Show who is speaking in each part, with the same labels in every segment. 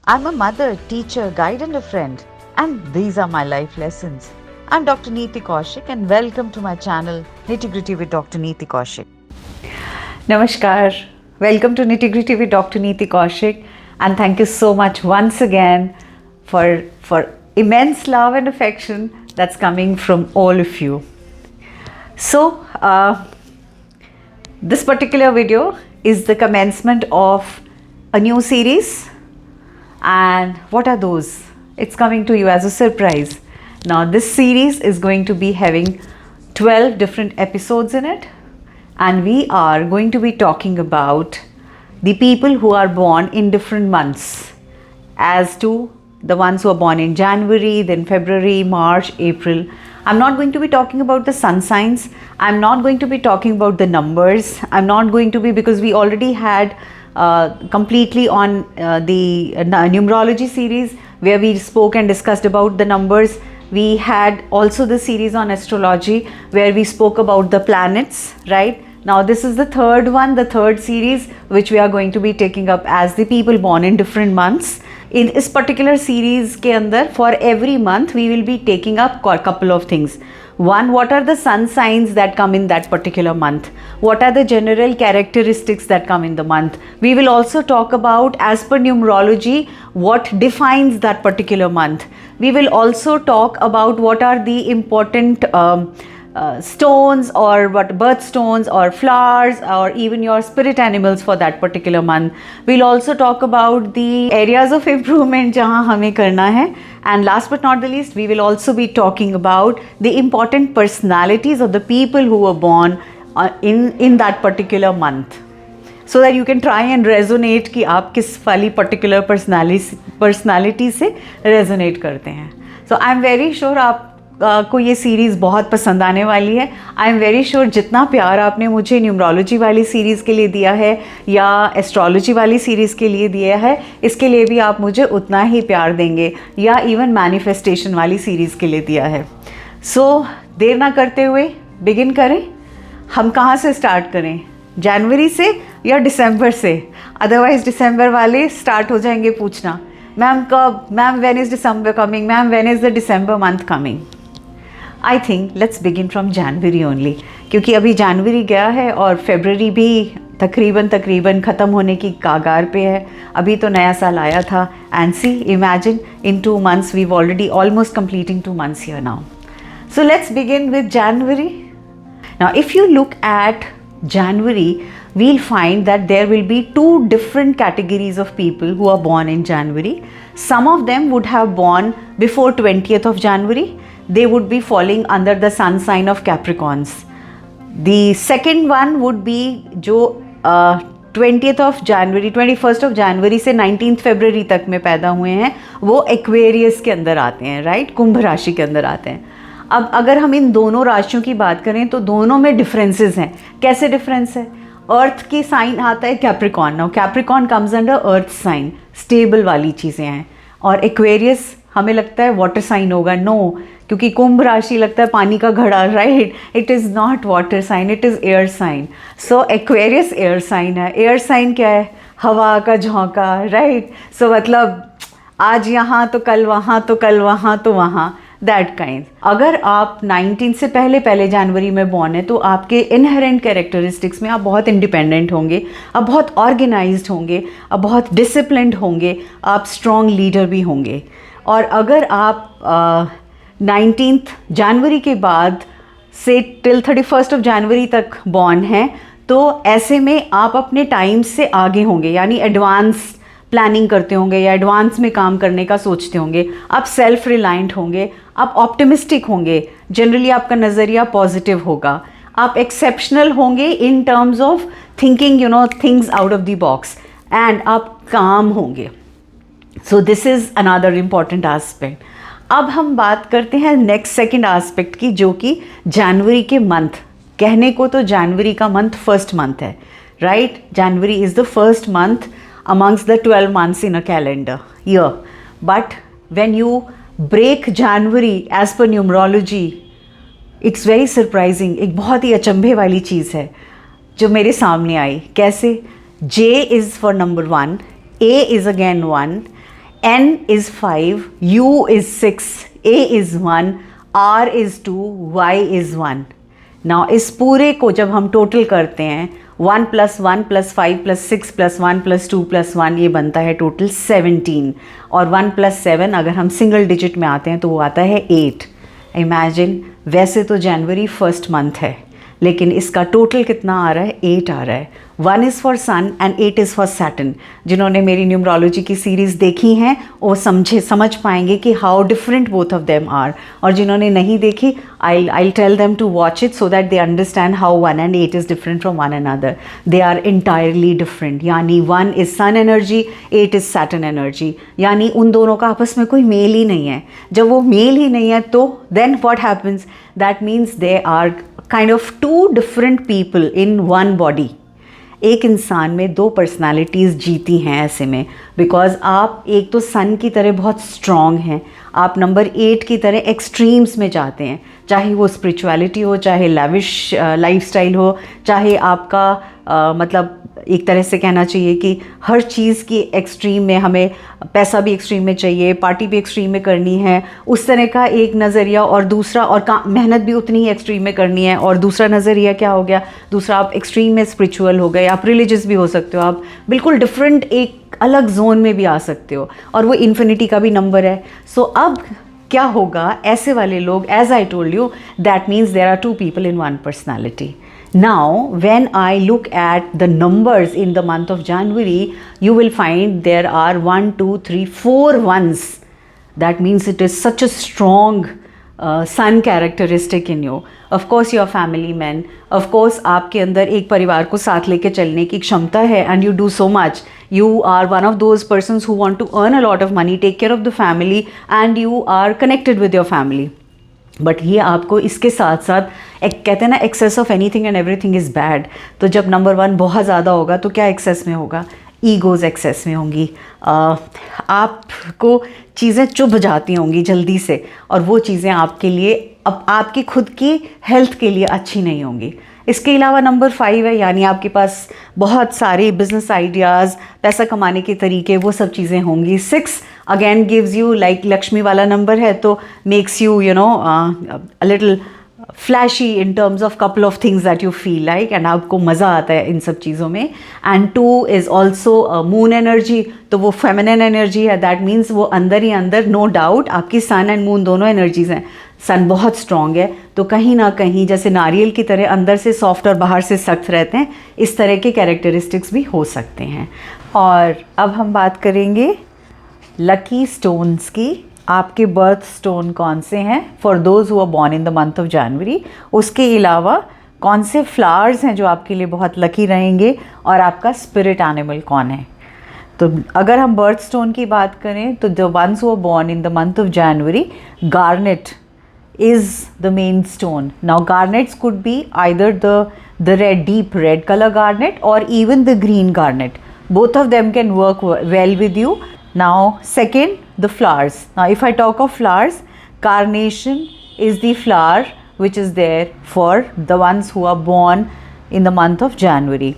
Speaker 1: I'm a mother, teacher, guide, and a friend, and these are my life lessons. I'm Dr. Neeti Kaushik, and welcome to my channel Nitty Gritty with Dr. Neeti Kaushik.
Speaker 2: Namaskar. Welcome to Nitty Gritty with Dr. Neeti Kaushik, and thank you so much once again for immense love and affection that's coming from all of you. So, this particular video is the commencement of a new series, and what are those? It's coming to you as a surprise. Now, this series is going to be having 12 different episodes in it, and we are going to be talking about the people who are born in different months, as to the ones who are born in January, then February, March, April. I'm not going to be talking about the sun signs. I'm not going to be talking about the numbers. I'm not going to be, because we already had completely on the numerology series where we spoke and discussed about the numbers. We had also the series on astrology where we spoke about the planets, right? Now this is the third one, the third series, which we are going to be taking up as the people born in different months. In this particular series के अंदर, for every month we will be taking up a couple of things. One, what are the sun signs that come in that particular month? What are the general characteristics that come in the month? We will also talk about, as per numerology, what defines that particular month. We will also talk about what are the important stones, or what birthstones or flowers, or even your spirit animals for that particular month. We'll also talk about the areas of improvement जहाँ हमें करना है, and last but not the least, we will also be talking about the important personalities of the people who were born in that particular month, so that you can try and resonate कि आप किस वाली particular personality से resonate करते हैं. So I'm very sure आप को ये सीरीज़ बहुत पसंद आने वाली है. आई एम वेरी श्योर जितना प्यार आपने मुझे न्यूमरोलॉजी वाली सीरीज़ के लिए दिया है या एस्ट्रोलॉजी वाली सीरीज़ के लिए दिया है, इसके लिए भी आप मुझे उतना ही प्यार देंगे, या इवन मैनिफेस्टेशन वाली सीरीज़ के लिए दिया है. सो देर ना करते हुए बिगिन करें. हम कहाँ से स्टार्ट करें, जनवरी से या दिसंबर से? अदरवाइज़ दिसंबर वाले स्टार्ट हो जाएंगे पूछना, मैम कब, ma'am when is December coming, ma'am when is the December month coming. I think let's begin from January only, क्योंकि अभी जनवरी गया है और फेबररी भी तकरीबन ख़त्म होने की कागार पे है. अभी तो नया साल आया था, and see imagine in 2 months we already almost completing 2 months here now. So let's begin with January. Now if you look at January, we'll find that there will be 2 different categories of people who are born in January. Some of them would have born before 20th of January. They would be falling under the sun sign of Capricorns. The second one would be जो 20th of January, 21st of January से 19th February तक में पैदा हुए हैं, वो Aquarius के अंदर आते हैं, राइट, कुंभ राशि के अंदर आते हैं. अब अगर हम इन दोनों राशियों की बात करें तो दोनों में डिफरेंसेस हैं. कैसे डिफरेंस है? अर्थ की साइन आता है Capricorn. Now Capricorn comes under earth sign, stable वाली चीज़ें हैं. और एक्वेरियस हमें लगता है वाटर साइन होगा. नो, क्योंकि कुंभ राशि लगता है पानी का घड़ा, right. It is not water sign, it is air sign. So Aquarius air sign है. एयर साइन क्या है? हवा का झोंका, राइट. सो मतलब आज यहाँ तो कल वहाँ, तो कल वहाँ तो वहाँ, दैट काइंड. अगर आप 19 से पहले जनवरी में बॉर्न है, तो आपके इनहेरेंट कैरेक्टरिस्टिक्स में आप बहुत इंडिपेंडेंट होंगे, आप बहुत ऑर्गेनाइज्ड होंगे, आप बहुत डिसिप्लिन्ड होंगे, आप स्ट्रॉन्ग लीडर भी होंगे. और अगर आप 19th जनवरी के बाद से टिल 31st ऑफ जनवरी तक बॉर्न हैं, तो ऐसे में आप अपने टाइम से आगे होंगे, यानी एडवांस प्लानिंग करते होंगे या एडवांस में काम करने का सोचते होंगे. आप सेल्फ रिलायंट होंगे, आप ऑप्टिमिस्टिक होंगे, जनरली आपका नज़रिया पॉजिटिव होगा, आप एक्सेप्शनल होंगे इन terms of thinking, you know, things out of the box, and आप काम होंगे. So this is another important aspect. अब हम बात करते हैं नेक्स्ट सेकेंड एस्पेक्ट की, जो कि जनवरी के मंथ. कहने को तो जनवरी का मंथ फर्स्ट मंथ है, right. January is the first month amongst the 12 months in a calendar year. But when you break January as per numerology, it's very surprising. एक बहुत ही अचंभे वाली चीज़ है जो मेरे सामने आई. कैसे? J is for number 1, A is again 1, N is 5, U is 6, A is 1, R is 2, Y is 1. Now इस पूरे को जब हम टोटल करते हैं 1 + 1 + 5 + 6 + 1 + 2 + 1 ये बनता है टोटल 17 और 1 + 7 अगर हम सिंगल डिजिट में आते हैं तो वो आता है 8. इमेजिन वैसे तो जनवरी 1st मंथ है लेकिन इसका टोटल कितना आ रहा है 8 आ रहा है. 1 is for sun and 8 is for Saturn. जिन्होंने मेरी न्यूमरोलॉजी की सीरीज़ देखी हैं वो समझ पाएंगे कि how different both of them are, और जिन्होंने नहीं देखी I'll tell them to watch it so that they understand how 1 and 8 is different from one another. They are entirely different. यानी 1 is sun energy, 8 is Saturn energy. यानी उन दोनों का आपस में कोई मेल ही नहीं है. जब वो मेल ही नहीं है तो then what happens? That means they are kind of two different people in one body. एक इंसान में दो पर्सनालिटीज़ जीती हैं ऐसे में, बिकॉज आप एक तो सन की तरह बहुत स्ट्रॉन्ग हैं, आप नंबर 8 की तरह एक्सट्रीम्स में जाते हैं, चाहे वो स्पिरिचुअलिटी हो, चाहे लैविश लाइफस्टाइल हो, चाहे आपका मतलब एक तरह से कहना चाहिए कि हर चीज़ की एक्सट्रीम में, हमें पैसा भी एक्सट्रीम में चाहिए, पार्टी भी एक्सट्रीम में करनी है, उस तरह का एक नज़रिया, और दूसरा और मेहनत भी उतनी ही एक्सट्रीम में करनी है, और दूसरा नज़रिया क्या हो गया, दूसरा आप एक्सट्रीम में स्पिरिचुअल हो गए, आप रिलीजियस भी हो सकते हो, आप बिल्कुल डिफरेंट एक अलग जोन में भी आ सकते हो, और वो इन्फिनिटी का भी नंबर है. सो अब क्या होगा, ऐसे वाले लोग, as I told you, that means there are two people in one personality. Now, when I look at the numbers in the month of January, you will find there are 1, 2, 3, 4 ones. That means it is such a strong sun characteristic in you. Of course, you are family men. Of course, आपके अंदर एक परिवार को साथ लेके चलने की क्षमता है, and you do so much. You are one of those persons who want to earn a lot of money, take care of the family, and you are connected with your family. But ये आपको इसके साथ साथ एक कहते हैं ना, excess of anything and everything is bad. तो जब नंबर 1 बहुत ज़्यादा होगा तो क्या एक्सेस में होगा, ईगोज़ एक्सेस में होंगी, आपको चीज़ें चुभ जाती होंगी जल्दी से, और वो चीज़ें आपके लिए, अब आपकी खुद की हेल्थ के लिए अच्छी नहीं होंगी. इसके अलावा नंबर 5 है, यानी आपके पास बहुत सारे बिजनेस आइडियाज़, पैसा कमाने के तरीके, वो सब चीज़ें होंगी. 6 again gives you like Lakshmi वाला नंबर है, तो makes you you know a little flashy in terms of couple of things that you feel like, and आपको मज़ा आता है इन सब चीज़ों में. And 2 is also moon energy, तो वो फेमिनिन एनर्जी है. दैट मीन्स वो अंदर ही अंदर, नो डाउट, आपकी सन एंड मून दोनों एनर्जीज़ हैं. सन बहुत स्ट्रॉन्ग है, तो कहीं ना कहीं जैसे नारियल की तरह अंदर से सॉफ्ट और बाहर से सख्त रहते हैं, इस तरह के कैरेक्टरिस्टिक्स भी हो सकते हैं. और अब हम बात करेंगे लकी स्टोन्स की. आपके बर्थ स्टोन कौन से हैं for those who are born in the month of January. उसके अलावा कौन से फ्लावर्स हैं जो आपके लिए बहुत लकी रहेंगे, और आपका स्पिरिट एनिमल कौन है. तो अगर हम बर्थ स्टोन की बात करें तो the ones who are born in the month of January, garnet is the main stone. Now garnets could be either the red, deep red color garnet, or even the green garnet. Both of them can work well with you. Now second, the flowers. Now if I talk of flowers, carnation is the flower which is there for the ones who are born in the month of January.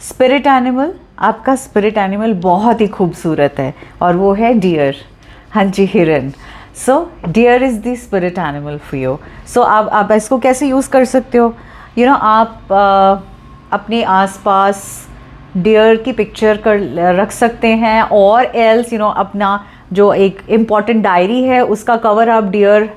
Speaker 2: Spirit animal, आपका spirit animal बहुत ही खूबसूरत है, और वो है deer. हाँ जी, हिरन. So deer is the spirit animal for you. So आप इसको कैसे यूज़ कर सकते हो, यू नो, आप अपने आसपास डियर की पिक्चर रख सकते हैं, और एल्स यू नो अपना जो एक इम्पॉर्टेंट डायरी है उसका कवर आप डियर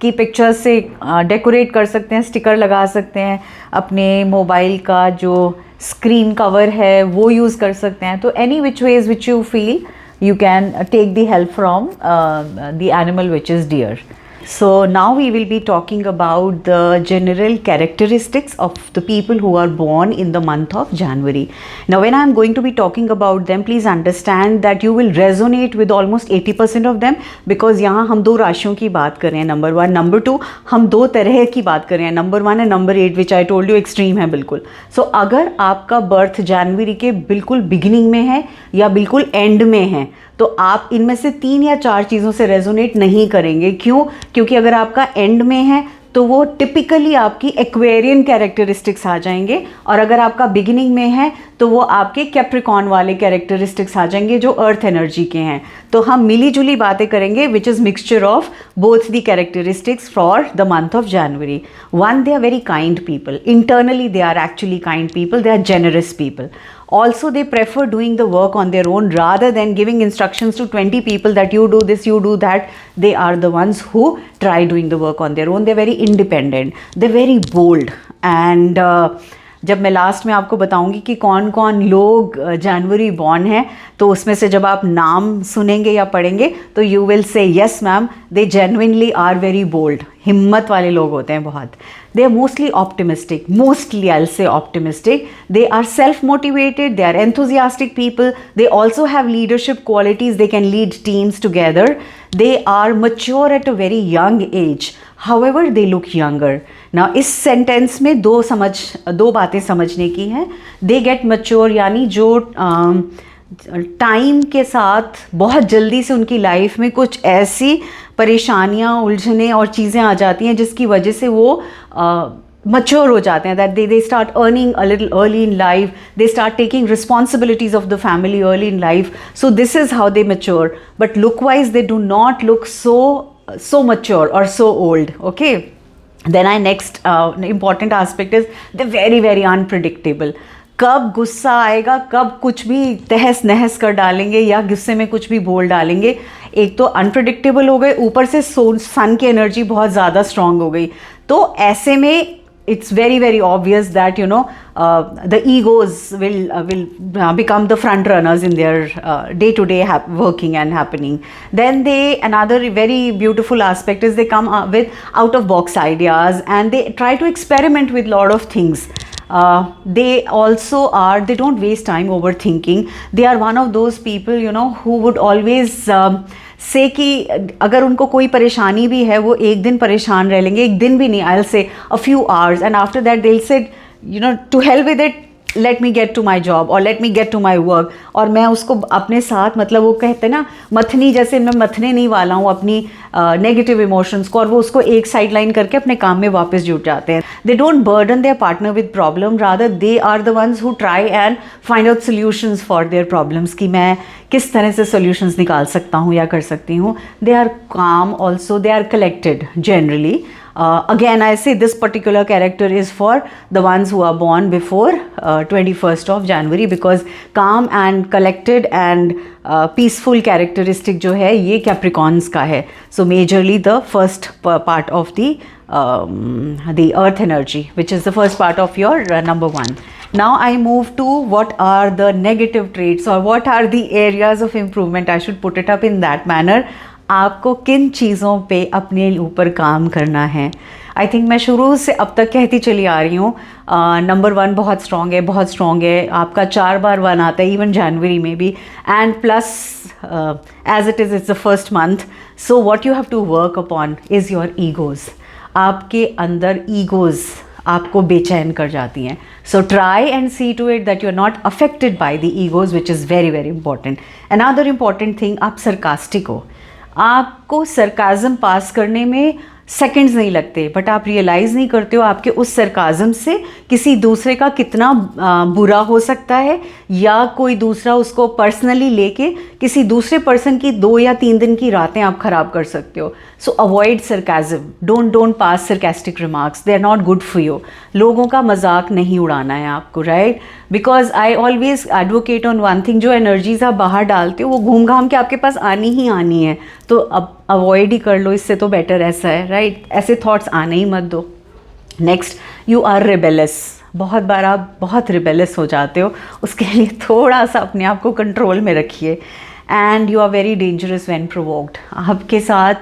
Speaker 2: की पिक्चर से डेकोरेट कर सकते हैं, स्टिकर लगा सकते हैं. अपने मोबाइल का जो स्क्रीन कवर है वो यूज़ कर सकते हैं. तो any which ways which you feel, you can take the help from the animal which is deer. So now we will be talking about the general characteristics of the people who are born in the month of January. Now when I am going to be talking about them, please understand that you will resonate with almost 80% of them, because यहाँ हम 2 राशियों की बात कर रहे हैं, number 1. Number 2, हम 2 तरह की बात कर रहे हैं, number 1 and number 8, which I told you extreme है बिल्कुल. सो अगर आपका बर्थ जनवरी के बिल्कुल बिगिनिंग में है या बिल्कुल एंड में है, तो आप इनमें से 3 या 4 चीज़ों से रेजोनेट नहीं करेंगे. क्यों? क्योंकि अगर आपका एंड में है तो वो टिपिकली आपकी एक्वेरियन कैरेक्टरिस्टिक्स आ जाएंगे, और अगर आपका बिगिनिंग में है तो वो आपके कैप्रिकॉन वाले कैरेक्टरिस्टिक्स आ जाएंगे जो अर्थ एनर्जी के हैं। तो हम मिली जुली बातें करेंगे which is mixture of both the characteristics for the month of January. One, they are very kind people, internally they are actually kind people, they are generous people. Also, they prefer doing the work on their own rather than giving instructions to 20 people that you do this, you do that. They are the ones who try doing the work on their own. They're very independent, they're very bold. And जब मैं last में आपको बताऊंगी कि कौन कौन लोग जनवरी born हैं, तो उसमें से जब आप नाम सुनेंगे या पढ़ेंगे तो you will say yes ma'am, they genuinely are very bold, हिम्मत वाले लोग होते हैं बहुत। They are mostly optimistic, mostly I will say optimistic, they are self motivated, they are enthusiastic people, they also have leadership qualities, they can lead teams together, they are mature at a very young age, however they look younger. ना इस sentence में दो बातें समझने की हैं। They get mature यानी जो टाइम के साथ बहुत जल्दी से उनकी लाइफ में कुछ ऐसी परेशानियां, उलझने और चीज़ें आ जाती हैं जिसकी वजह से वो mature हो जाते हैं, that they start earning a little early in life, they start taking responsibilities of the family early in life, so this is how they mature, but look wise they do not look so mature or so old. Okay, then our next important aspect is they're very very unpredictable. कब गुस्सा आएगा, कब कुछ भी तहस नहस कर डालेंगे या गुस्से में कुछ भी बोल डालेंगे, एक तो अनप्रडिक्टेबल हो गए, ऊपर से सन की एनर्जी बहुत ज़्यादा स्ट्रांग हो गई। तो ऐसे में it's very very obvious that the egos will become the front runners in their day to day working and happening. Then another very beautiful aspect is they come with out of box ideas and they try to experiment with lot of things. They also they don't waste time overthinking. They are one of those people who would always से कि अगर उनको कोई परेशानी भी है वो एक दिन परेशान रह लेंगे, एक दिन भी नहीं, I will say a few hours, and after that they will say to help with it, let me get to my job और let me get to my work. और मैं उसको अपने साथ, मतलब वो कहते हैं ना मथनी, जैसे मैं मथने नहीं वाला हूँ अपनी नेगेटिव इमोशंस को, और वो उसको एक साइड लाइन करके अपने काम में वापस जुट जाते हैं। They don't burden their partner with problem, rather they are the ones who try and find out solutions for their problems, कि मैं किस तरह से सोल्यूशंस निकाल सकता हूँ या कर सकती हूँ। They are calm also, they are collected generally. Again, I say this particular character is for the ones who are born before 21st of January, because calm and collected and peaceful characteristic जो है ये Capricorns का है. So majorly the first part of the earth energy, which is the first part of your number one. Now I move to what are the negative traits or what are the areas of improvement. I should put it up in that manner. आपको किन चीज़ों पे अपने ऊपर काम करना है. I think मैं शुरू से अब तक कहती चली आ रही हूँ, नंबर 1 बहुत स्ट्रॉन्ग है, बहुत स्ट्रॉन्ग है. आपका 4 बार 1 आता है इवन जनवरी में भी, and plus as it is, it's the first month. So what you have to work upon is your egos. आपके अंदर ईगोज़ आपको बेचैन कर जाती हैं. So try and see to it that you are not affected by the egos, which is very very important. Another important thing, आप sarcastic हो. आपको सरकाज़म पास करने में सेकंड्स नहीं लगते, बट आप रियलाइज़ नहीं करते हो आपके उस सरकाज़म से किसी दूसरे का कितना बुरा हो सकता है, या कोई दूसरा उसको पर्सनली लेके किसी दूसरे पर्सन की 2 या 3 दिन की रातें आप ख़राब कर सकते हो. So avoid sarcasm, don't pass sarcastic remarks, they are not good for you. लोगों का मजाक नहीं उड़ाना है आपको, right? Because I always advocate on one thing, जो एनर्जीज आप बाहर डालते हो वो घूम घाम के आपके पास आनी ही आनी है, तो अब अवॉइड ही कर लो, इससे तो बेटर ऐसा है, राइट? ऐसे थॉट्स आने ही मत दो. Next, you are rebellious. बहुत बार आप बहुत रिबेलस हो जाते हो, उसके लिए थोड़ा सा अपने आप को कंट्रोल में रखिए. And you are very dangerous when provoked. आपके साथ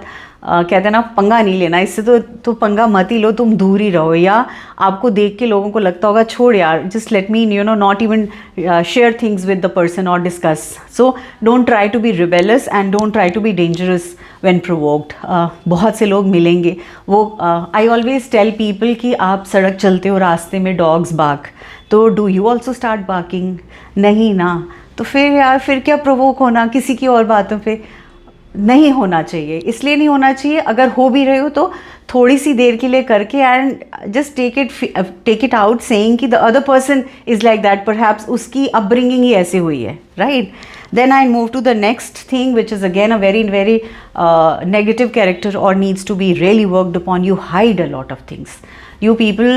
Speaker 2: कहते हैं ना, पंगा नहीं लेना, इससे तो पंगा मत ही लो, तुम दूर ही रहो. या आपको देख के लोगों को लगता होगा छोड़ यार, just let me not even share things with the person और discuss. So don't try to be rebellious and don't try to be dangerous when provoked. बहुत से लोग मिलेंगे, वो आई ऑलवेज टेल पीपल कि आप सड़क चलते हो, रास्ते में डॉग्स बार्क, तो do you also start barking? नहीं ना, तो फिर यार फिर क्या प्रोवोक होना किसी की और बातों पे. नहीं होना चाहिए. इसलिए नहीं होना चाहिए, अगर हो भी रहे हो तो थोड़ी सी देर के लिए करके and just take it out saying कि the other person is like that, perhaps उसकी अपब्रिंगिंग ही ऐसी हुई है, right. Then I move to the next thing, which is again a very, very negative character or needs to be really worked upon. You hide a lot of things. You people,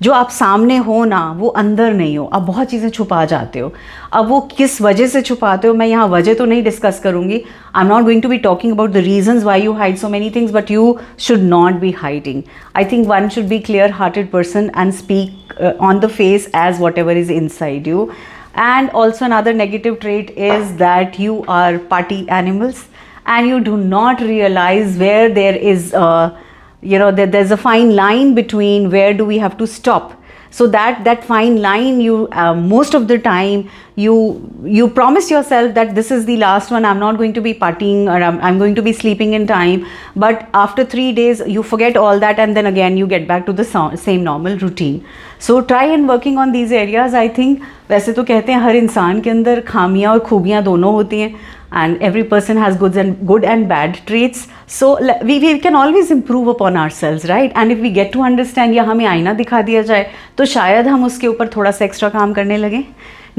Speaker 2: जो आप सामने हो ना वो अंदर नहीं हो, आप बहुत चीज़ें छुपा जाते हो. अब वो किस वजह से छुपाते हो मैं यहाँ वजह तो नहीं डिस्कस करूँगी. I am not going to be talking about the reasons why you hide so many things, but you should not be hiding. I think one should be clear hearted person and speak on the face as whatever is inside you. And also another negative trait is that you are party animals and you do not realize where there is there's a fine line between where do we have to stop. So that fine line, you most of the time you promise yourself that this is the last one, I'm not going to be partying or I'm going to be sleeping in time, but after 3 days you forget all that and then again you get back to the same normal routine. So try and working on these areas. I think वैसे तो कहते हैं हर इंसान के अंदर खामियां और खूबियां दोनों होती हैं, and every person has good and bad traits. So we can always improve upon ourselves, right? And if we get to understand, या हमें आईना दिखा दिया जाए तो शायद हम उसके ऊपर थोड़ा सा एक्स्ट्रा काम करने लगें.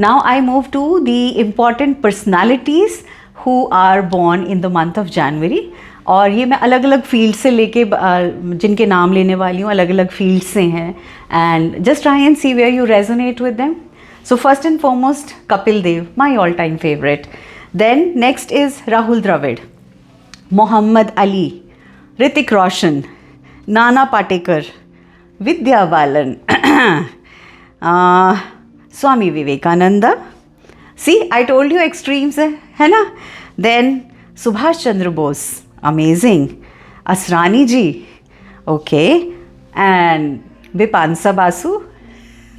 Speaker 2: Now I move to the important personalities who are born in the month of January. और ये मैं अलग अलग फील्ड से लेके जिनके नाम लेने वाली हूँ अलग अलग फील्ड से हैं, and just try and see where you resonate with them. So first and foremost, Kapil Dev, my all-time favorite. Then next is Rahul Dravid, Muhammad Ali, Hrithik Roshan, Nana Patekar, Vidya Balan, Swami Vivekananda. See, I told you extremes है ना. Then Subhash Chandra Bose, amazing. Asrani ji, okay. And Bipinsa Basu.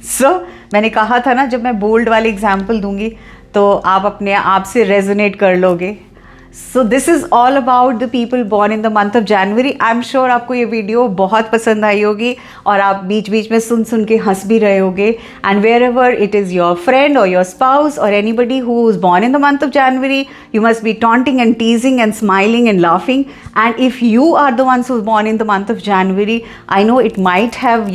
Speaker 2: So मैंने कहा था ना जब मैं bold वाले example दूंगी तो आप अपने आप से रेजोनेट कर लोगे. So this is all about the people born in the month of January. I am sure आपको ये वीडियो बहुत पसंद आई होगी और आप बीच बीच में सुन के हंस भी रहे होगे. And wherever it is your friend or your spouse or anybody who is born in the month of January, you must be taunting and teasing and smiling and laughing. And if you are the ones who is born in the month of January, I know it might have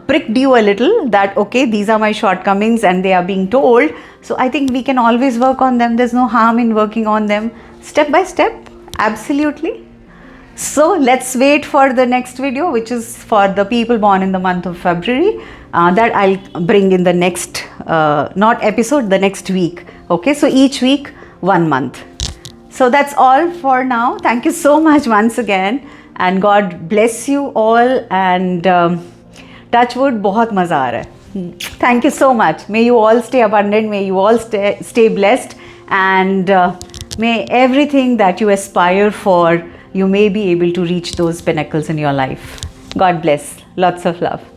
Speaker 2: pricked you a little that okay, these are my shortcomings and they are being told. So I think we can always work on them. There's no harm in working on them step by step. Absolutely. So let's wait for the next video, which is for the people born in the month of February. That I'll bring in the next not episode, the next week. Okay, so each week 1 month. So that's all for now. Thank you so much once again, and God bless you all. And touch wood, बहुत मज़ा आ रहा है. Thank you so much. May you all stay abundant. May you all stay blessed, and may everything that you aspire for, you may be able to reach those pinnacles in your life. God bless. Lots of love.